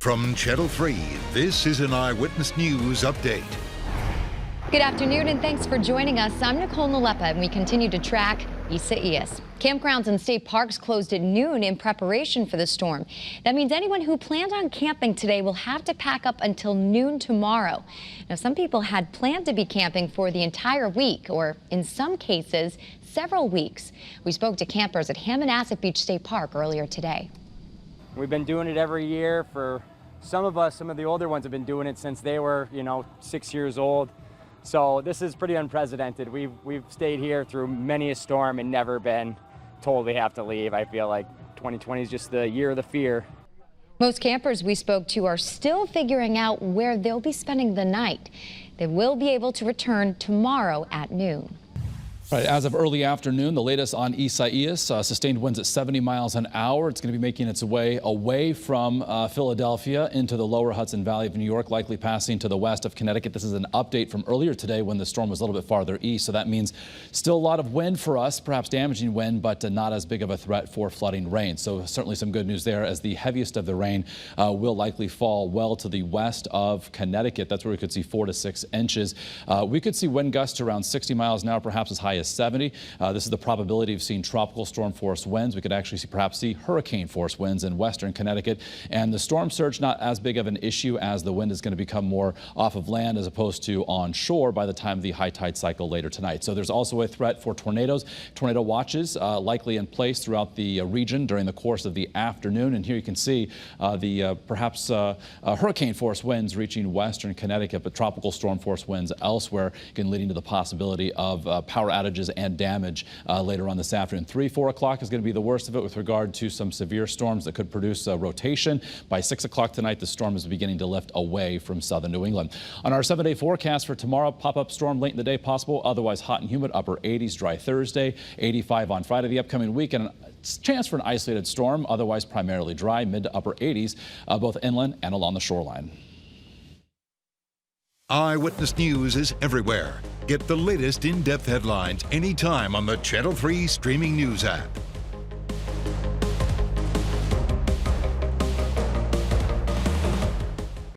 From Channel 3, this is an Eyewitness News update. Good afternoon and thanks for joining us. I'm Nicole Nalepa and we continue to track Isaias. Campgrounds and state parks closed at noon in preparation for the storm. That means anyone who planned on camping today will have to pack up until noon tomorrow. Now, some people had planned to be camping for the entire week, or in some cases, several weeks. We spoke to campers at Hammonasset Beach State Park earlier today. We've been doing it every year for some of us. Some of the older ones have been doing it since they were, 6 years old. So this is pretty unprecedented. We've stayed here through many a storm and never been told we have to leave. I feel like 2020 is just the year of the fear. Most campers we spoke to are still figuring out where they'll be spending the night. They will be able to return tomorrow at noon. Right, as of early afternoon, the latest on Isaias, sustained winds at 70 miles an hour. It's going to be making its way away from Philadelphia into the lower Hudson Valley of New York, likely passing to the west of Connecticut. This is an update from earlier today when the storm was a little bit farther east. So that means still a lot of wind for us, perhaps damaging wind, but not as big of a threat for flooding rain. So certainly some good news there, as the heaviest of the rain will likely fall well to the west of Connecticut. That's where we could see 4 to 6 inches. We could see wind gusts around 60 miles an hour, perhaps as high as 70. This is the probability of seeing tropical storm force winds. We could actually perhaps see hurricane force winds in western Connecticut. And the storm surge, not as big of an issue, as the wind is going to become more off of land as opposed to on shore by the time of the high tide cycle later tonight. So there's also a threat for tornadoes. Tornado watches likely in place throughout the region during the course of the afternoon. And here you can see perhaps hurricane force winds reaching western Connecticut, but tropical storm force winds elsewhere, again leading to the possibility of power outages and damage later on this afternoon. 3-4 o'clock is going to be the worst of it with regard to some severe storms that could produce a rotation. By 6 o'clock tonight, the storm is beginning to lift away from southern New England. On our 7-day forecast for tomorrow, pop-up storm late in the day possible, otherwise hot and humid, upper 80s, dry Thursday, 85 on Friday. The upcoming weekend, chance for an isolated storm, otherwise primarily dry, mid to upper 80s, both inland and along the shoreline. Eyewitness News is everywhere. Get the latest in-depth headlines anytime on the Channel 3 streaming news app.